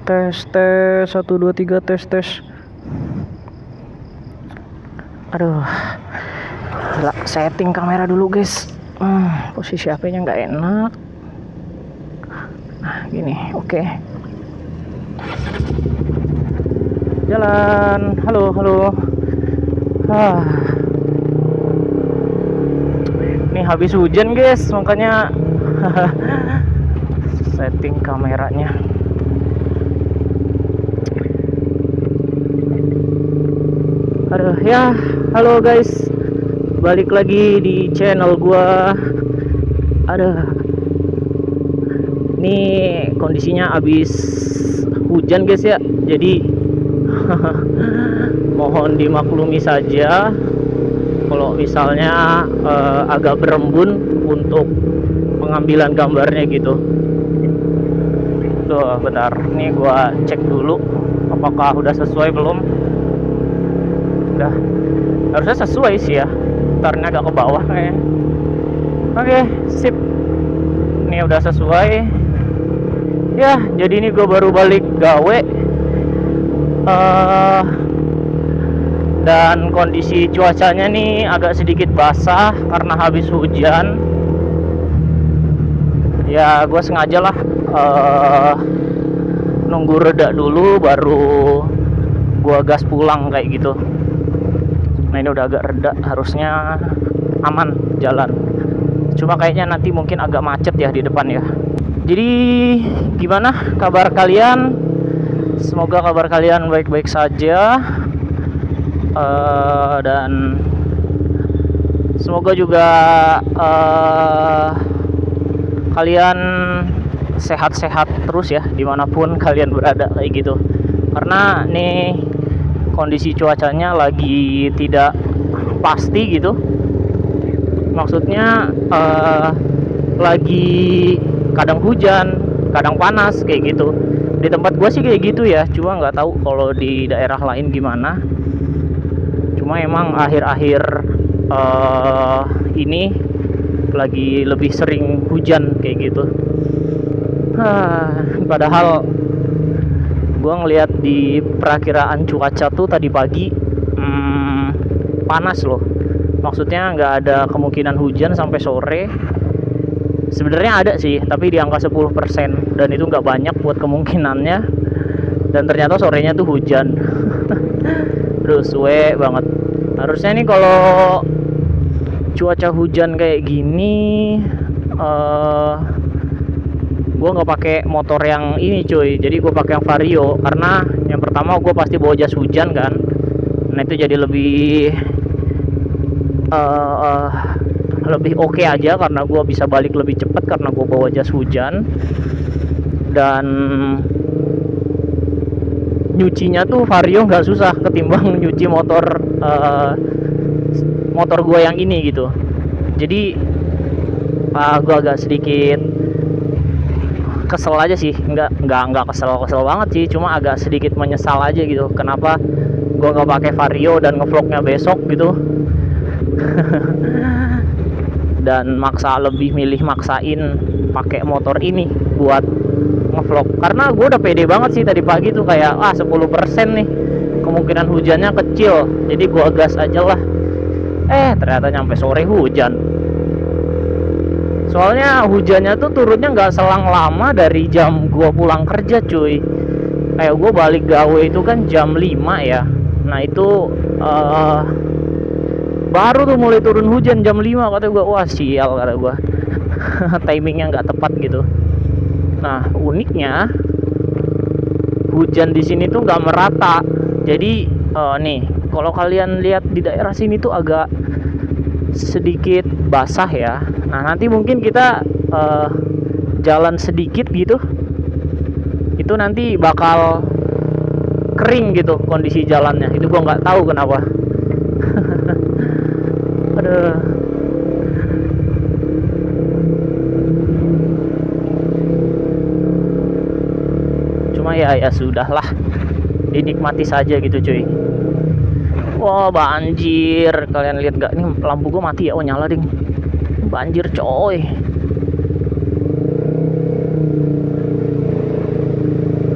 Tes tes 1 2 3 tes tes. Aduh, gila, setting kamera dulu guys. Posisi HP-nya nggak enak. Nah gini, oke. Jalan, halo. Ini habis hujan guys, makanya setting kameranya. Aduh ya, halo guys, balik lagi di channel gua. Aduh, ini kondisinya habis hujan guys ya, jadi mohon dimaklumi saja kalau misalnya agak berembun untuk pengambilan gambarnya gitu. Tuh bentar, nih gua cek dulu apakah udah sesuai belum. Udah, harusnya sesuai sih ya. Ntarnya agak ke bawah kayaknya. Oke, sip. Ini udah sesuai. Ya, jadi ini gue baru balik gawe. Dan kondisi cuacanya nih agak sedikit basah karena habis hujan. Ya, gue sengaja lah nunggu reda dulu baru gue gas pulang kayak gitu. Nah ini udah agak reda, harusnya aman jalan. Cuma kayaknya nanti mungkin agak macet ya di depan ya. Jadi gimana kabar kalian? Semoga kabar kalian baik-baik saja. Dan semoga juga kalian sehat-sehat terus ya dimanapun kalian berada kayak gitu. Karena nih kondisi cuacanya lagi tidak pasti gitu. Maksudnya lagi kadang hujan, kadang panas kayak gitu. Di tempat gue sih kayak gitu ya. Cuma nggak tahu kalau di daerah lain gimana. Cuma emang akhir-akhir ini lagi lebih sering hujan kayak gitu. Padahal gue ngeliat di perakiraan cuaca tuh tadi pagi panas loh. Maksudnya nggak ada kemungkinan hujan sampai sore. Sebenarnya ada sih, tapi di angka 10%, dan itu nggak banyak buat kemungkinannya. Dan ternyata sorenya tuh hujan. Terus suwe banget. Harusnya nih kalau cuaca hujan kayak gini gue nggak pakai motor yang ini cuy, jadi gue pakai yang Vario. Karena yang pertama gue pasti bawa jas hujan kan, nah itu jadi lebih oke aja karena gue bisa balik lebih cepat karena gue bawa jas hujan. Dan nyucinya tuh Vario nggak susah ketimbang nyuci motor gue yang ini gitu. Jadi gue agak sedikit kesel aja sih, nggak kesel banget sih, cuma agak sedikit menyesal aja gitu kenapa gue nggak pakai Vario dan ngevlognya besok gitu. Dan maksain pakai motor ini buat ngevlog karena gue udah pede banget sih tadi pagi tuh kayak 10% nih kemungkinan hujannya kecil, jadi gue gas aja lah. Ternyata nyampe sore hujan. Soalnya hujannya tuh turunnya nggak selang lama dari jam gua pulang kerja cuy. Kayak gua balik gawe itu kan jam 5 ya. Nah itu baru tuh mulai turun hujan jam 5. Kata gua, wah sial kata gua. Timingnya nggak tepat gitu. Nah uniknya hujan di sini tuh nggak merata. Jadi nih kalau kalian lihat di daerah sini tuh agak sedikit basah ya. Nah nanti mungkin kita jalan sedikit gitu, itu nanti bakal kering gitu kondisi jalannya. Itu gua nggak tahu kenapa. Aduh. Cuma ya sudahlah, dinikmati saja gitu cuy. Wah banjir, kalian lihat gak? Ini lampu gue mati ya? Oh nyala ding. Banjir coy.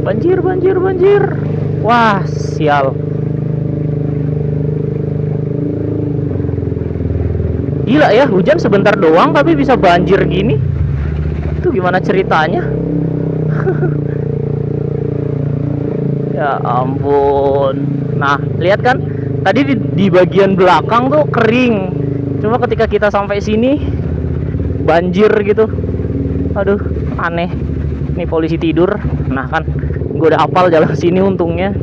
Banjir, banjir, banjir. Wah, sial. Gila ya, hujan sebentar doang tapi bisa banjir gini. Itu gimana ceritanya? Ya ampun. Nah, lihat kan? Tadi di bagian belakang tuh kering. Cuma ketika kita sampai sini banjir gitu. Aduh, aneh. Ini polisi tidur. Nah kan, gue udah hafal jalan sini untungnya.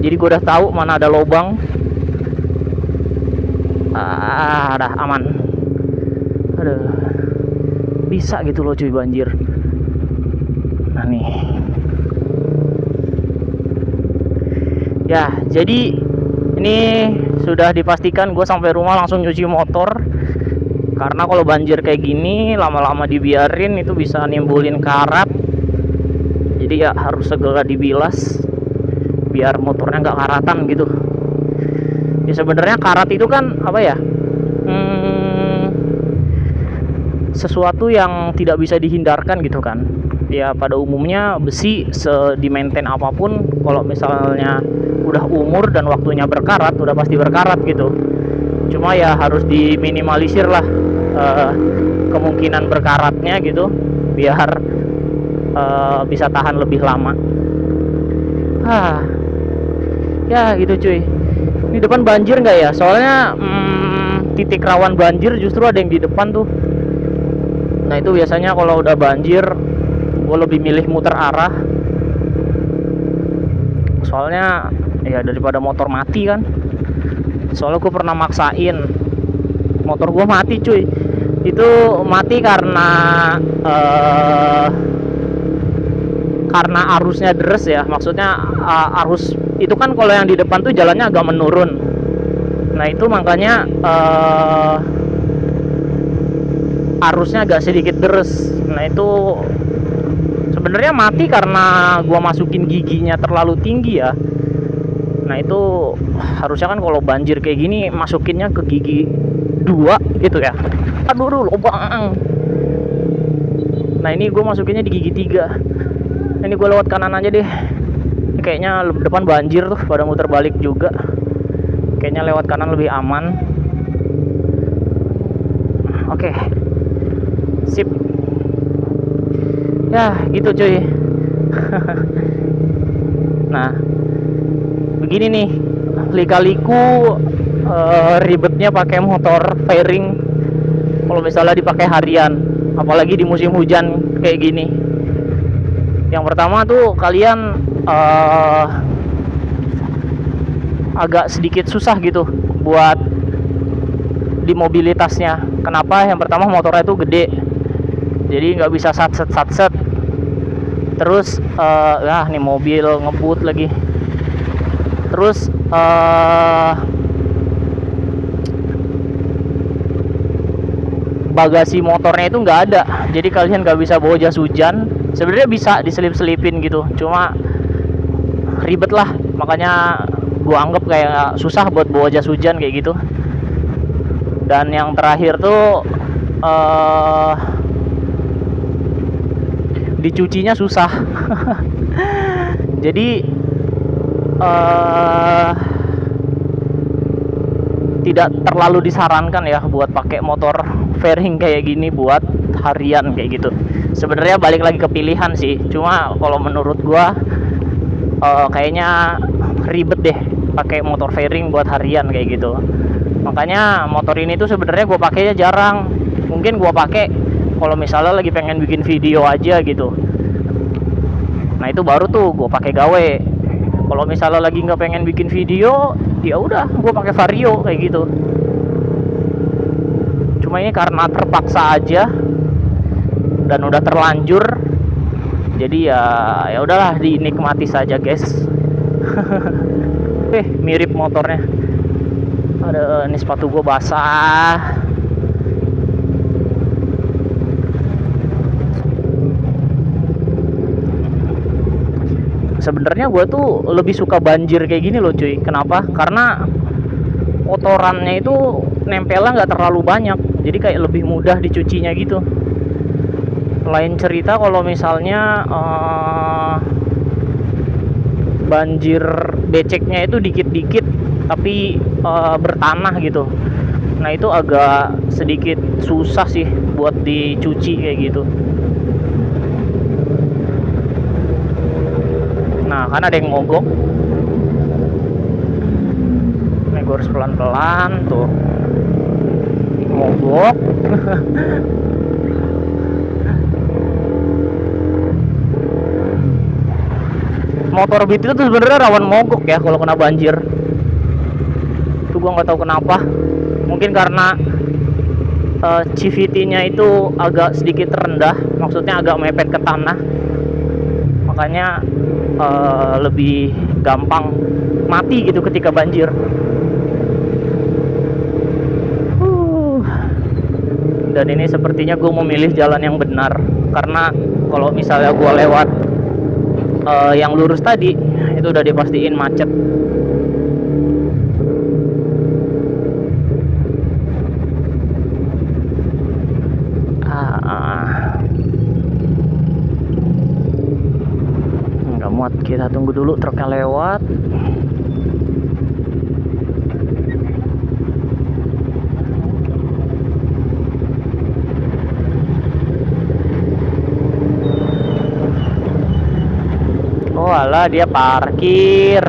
Jadi gue udah tahu mana ada lubang. Udah aman. Aduh, bisa gitu loh cuy banjir. Nah nih. Ya, jadi ini sudah dipastikan gue sampai rumah langsung nyuci motor. Karena kalau banjir kayak gini lama-lama dibiarin itu bisa nimbulin karat. Jadi ya harus segera dibilas biar motornya nggak karatan gitu. Ya sebenarnya karat itu kan apa ya? Sesuatu yang tidak bisa dihindarkan gitu kan. Ya pada umumnya besi sedimaintain apapun, kalau misalnya udah umur dan waktunya berkarat, udah pasti berkarat gitu. Cuma ya harus diminimalisir lah kemungkinan berkaratnya gitu, biar bisa tahan lebih lama. Ya gitu cuy. Ini depan banjir nggak ya? Soalnya titik rawan banjir justru ada yang di depan tuh. Nah itu biasanya kalau udah banjir gue lebih milih muter arah. Soalnya ya daripada motor mati kan. Soalnya gue pernah maksain motor gue mati cuy. Itu mati karena arusnya deres ya. Maksudnya arus itu kan kalau yang di depan tuh jalannya agak menurun. Nah itu makanya arusnya agak sedikit deres. Nah itu sebenarnya mati karena gua masukin giginya terlalu tinggi ya. Nah itu harusnya kan kalau banjir kayak gini masukinnya ke gigi 2 gitu ya. Aduh lubang. Nah ini gue masukinnya di gigi 3. Ini gue lewat kanan aja deh. Ini kayaknya depan banjir tuh, pada muter balik juga. Kayaknya lewat kanan lebih aman. Oke. Sip. Ya gitu cuy. Nah begini nih, lika-liku ribetnya pakai motor fairing kalau misalnya dipakai harian, apalagi di musim hujan kayak gini. Yang pertama tuh kalian agak sedikit susah gitu buat di mobilitasnya. Kenapa? Yang pertama motornya itu gede, jadi nggak bisa satset. Terus nih mobil ngebut lagi. Terus bagasi motornya itu nggak ada, jadi kalian nggak bisa bawa jas hujan. Sebenarnya bisa diselip-selipin gitu, cuma ribet lah, makanya gua anggap kayak susah buat bawa jas hujan kayak gitu. Dan yang terakhir tuh dicucinya susah. Jadi tidak terlalu disarankan ya buat pakai motor fairing kayak gini buat harian kayak gitu. Sebenarnya balik lagi ke pilihan sih, cuma kalau menurut gua kayaknya ribet deh pakai motor fairing buat harian kayak gitu. Makanya motor ini tuh sebenarnya gua pakainya jarang. Mungkin gua pakai kalau misalnya lagi pengen bikin video aja gitu. Nah itu baru tuh gua pakai gawe. Kalau misalnya lagi nggak pengen bikin video, ya udah gue pakai Vario kayak gitu. Cuma ini karena terpaksa aja dan udah terlanjur, jadi ya udahlah dinikmati saja guys. Mirip motornya. Ada ini sepatu gue basah. Sebenarnya gue tuh lebih suka banjir kayak gini loh cuy. Kenapa? Karena kotorannya itu nempelnya nggak terlalu banyak, jadi kayak lebih mudah dicucinya gitu. Lain cerita kalau misalnya banjir beceknya itu dikit-dikit tapi bertanah gitu. Nah itu agak sedikit susah sih buat dicuci kayak gitu. Nah kan ada yang mogok. Nih gue harus pelan-pelan tuh. Mogok. Motor Beat itu tuh sebenarnya rawan mogok ya kalau kena banjir. Itu gua nggak tahu kenapa. Mungkin karena CVT-nya itu agak sedikit rendah, maksudnya agak mepet ke tanah, makanya lebih gampang mati gitu ketika banjir. Dan ini sepertinya gue memilih jalan yang benar, karena kalau misalnya gue lewat yang lurus tadi itu udah dipastiin macet. Nggak muat, kita tunggu dulu truknya lewat. Oh alah, dia parkir.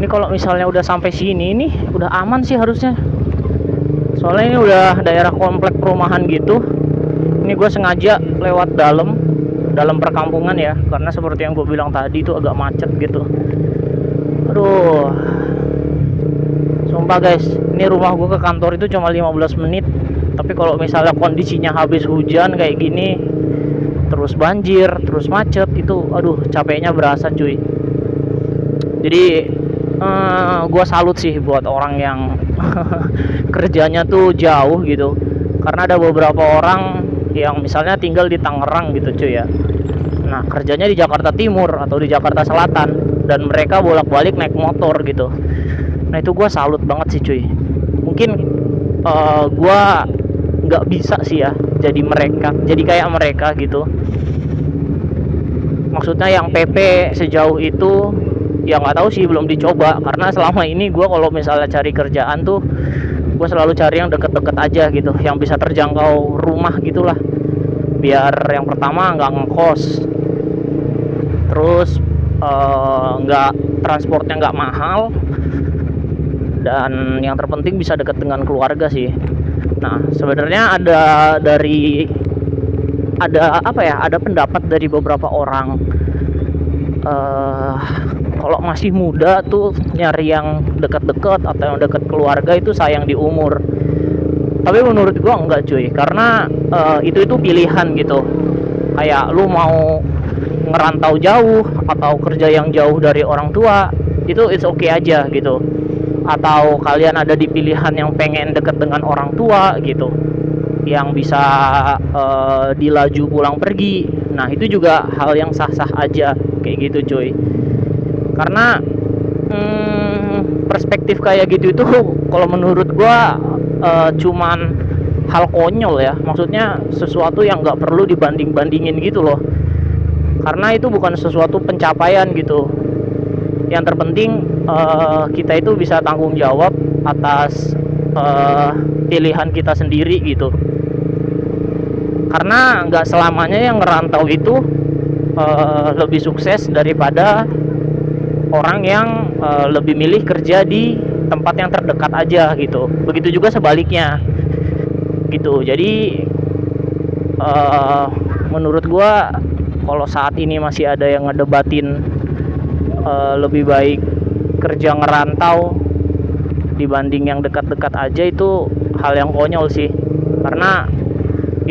Ini kalau misalnya udah sampai sini nih udah aman sih harusnya. Soalnya ini udah daerah komplek perumahan gitu. Ini gue sengaja lewat dalam perkampungan ya, karena seperti yang gue bilang tadi itu agak macet gitu. Aduh, sumpah guys, ini rumah gue ke kantor itu cuma 15 menit. Tapi kalau misalnya kondisinya habis hujan kayak gini, terus banjir, terus macet, itu aduh capeknya berasa cuy. Jadi gue salut sih buat orang yang kerjanya tuh jauh gitu, karena ada beberapa orang yang misalnya tinggal di Tangerang gitu cuy ya. Nah kerjanya di Jakarta Timur atau di Jakarta Selatan, dan mereka bolak-balik naik motor gitu. Nah itu gue salut banget sih cuy. Mungkin gue nggak bisa sih ya jadi kayak mereka gitu. Maksudnya yang PP sejauh itu ya nggak tahu sih, belum dicoba, karena selama ini gue kalau misalnya cari kerjaan tuh gue selalu cari yang deket-deket aja gitu, yang bisa terjangkau rumah gitulah, biar yang pertama nggak ngekos, terus nggak transportnya nggak mahal, dan yang terpenting bisa deket dengan keluarga sih. Nah sebenarnya ada pendapat dari beberapa orang, kalau masih muda tuh nyari yang dekat-dekat atau yang dekat keluarga itu sayang di umur. Tapi menurut gua enggak cuy, karena itu pilihan gitu. Kayak lu mau ngerantau jauh atau kerja yang jauh dari orang tua, itu it's okay aja gitu. Atau kalian ada di pilihan yang pengen deket dengan orang tua gitu, yang bisa dilaju pulang pergi. Nah itu juga hal yang sah-sah aja kayak gitu cuy. Karena perspektif kayak gitu itu kalau menurut gua cuman hal konyol ya, maksudnya sesuatu yang nggak perlu dibanding-bandingin gitu loh, karena itu bukan sesuatu pencapaian gitu. Yang terpenting kita itu bisa tanggung jawab atas pilihan kita sendiri gitu, karena nggak selamanya yang ngerantau itu lebih sukses daripada orang yang lebih milih kerja di tempat yang terdekat aja gitu. Begitu juga sebaliknya gitu. Jadi menurut gua kalau saat ini masih ada yang ngedebatin lebih baik kerja ngerantau dibanding yang dekat-dekat aja, itu hal yang konyol sih. karena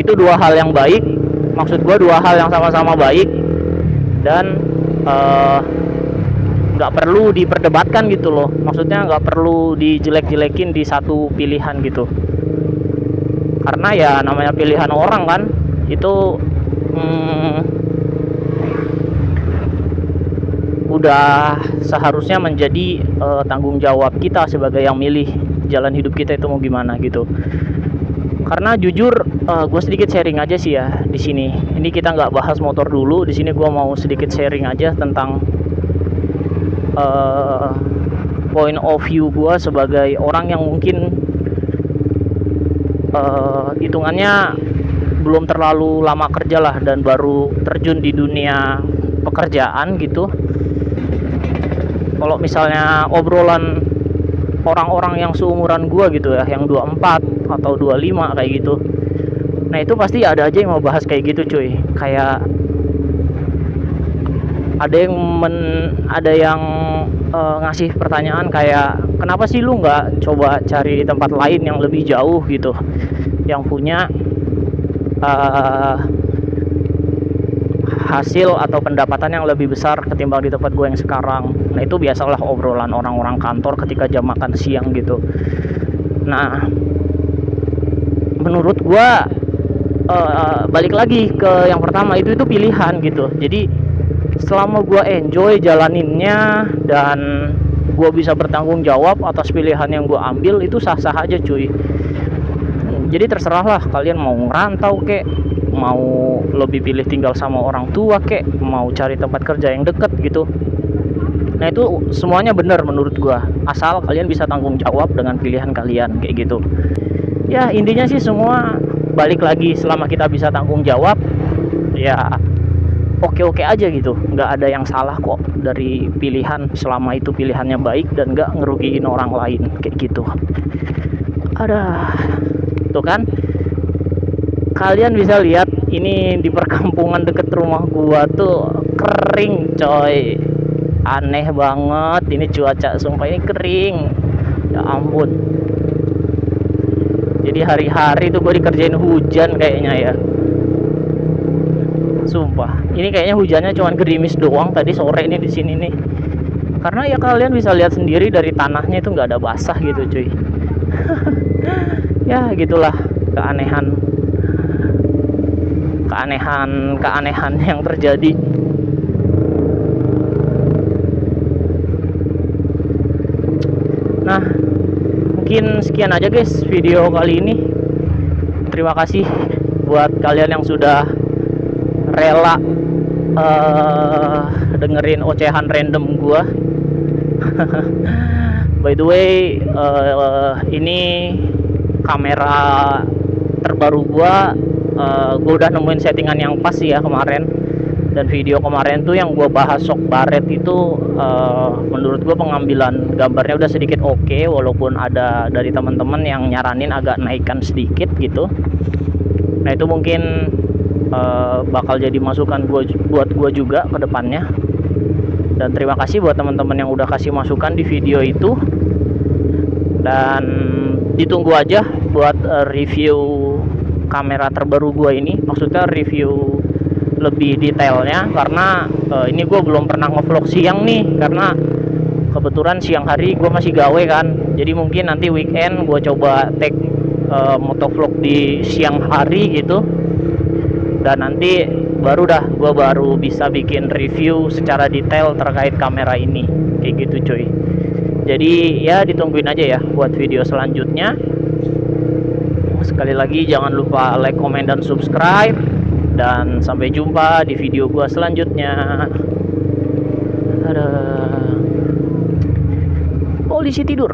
itu dua hal yang baik, maksud gue dua hal yang sama-sama baik, dan nggak perlu diperdebatkan gitu loh, maksudnya nggak perlu dijelek-jelekin di satu pilihan gitu, karena ya namanya pilihan orang kan itu udah seharusnya menjadi tanggung jawab kita sebagai yang milih jalan hidup kita itu mau gimana gitu. Karena jujur gue sedikit sharing aja sih ya di sini. Ini kita nggak bahas motor dulu. Di sini gue mau sedikit sharing aja tentang point of view gue sebagai orang yang mungkin hitungannya belum terlalu lama kerja lah dan baru terjun di dunia pekerjaan gitu. Kalau misalnya obrolan orang-orang yang seumuran gua gitu ya, yang 24 atau 25 kayak gitu, nah itu pasti ada aja yang mau bahas kayak gitu cuy. Kayak ada yang ngasih pertanyaan kayak, kenapa sih lu nggak coba cari tempat lain yang lebih jauh gitu, yang punya hasil atau pendapatan yang lebih besar ketimbang di tempat gue yang sekarang. Nah itu biasalah obrolan orang-orang kantor ketika jam makan siang gitu. Nah menurut gue balik lagi ke yang pertama, itu pilihan gitu. Jadi selama gue enjoy jalaninnya dan gue bisa bertanggung jawab atas pilihan yang gue ambil, itu sah-sah aja cuy. Jadi terserah lah kalian mau ngerantau kek, mau lebih pilih tinggal sama orang tua kek, mau cari tempat kerja yang deket gitu. Nah itu semuanya benar menurut gua, asal kalian bisa tanggung jawab dengan pilihan kalian kayak gitu. Ya intinya sih semua balik lagi, selama kita bisa tanggung jawab ya oke-oke aja gitu. Nggak ada yang salah kok dari pilihan, selama itu pilihannya baik dan nggak ngerugiin orang lain kayak gitu. Ada tuh kan, kalian bisa lihat ini di perkampungan deket rumah gua tuh kering coy, aneh banget ini cuaca, sumpah ini kering, ya ampun. Jadi hari-hari tuh gua dikerjain hujan kayaknya ya, sumpah. Ini kayaknya hujannya cuman gerimis doang tadi sore ini di sini nih, karena ya kalian bisa lihat sendiri dari tanahnya itu nggak ada basah gitu cuy. Ya gitulah keanehan yang terjadi. Nah mungkin sekian aja guys video kali ini. Terima kasih buat kalian yang sudah rela dengerin ocehan random gua. By the way, ini kamera terbaru gua udah nemuin settingan yang pas sih ya kemarin. Dan video kemarin tuh yang gua bahas shock baret itu menurut gua pengambilan gambarnya udah sedikit oke, walaupun ada dari teman-teman yang nyaranin agak naikkan sedikit gitu. Nah itu mungkin bakal jadi masukan buat gua juga ke depannya. Dan terima kasih buat teman-teman yang udah kasih masukan di video itu. Dan ditunggu aja buat review kamera terbaru gua ini, maksudnya review lebih detailnya, karena ini gue belum pernah ngevlog siang nih, karena kebetulan siang hari gue masih gawe kan. Jadi mungkin nanti weekend gue coba take motovlog di siang hari gitu, dan nanti gue baru bisa bikin review secara detail terkait kamera ini kayak gitu cuy. Jadi ya ditungguin aja ya buat video selanjutnya. Sekali lagi jangan lupa like, comment, dan subscribe. Dan sampai jumpa di video gua selanjutnya. Ada polisi tidur.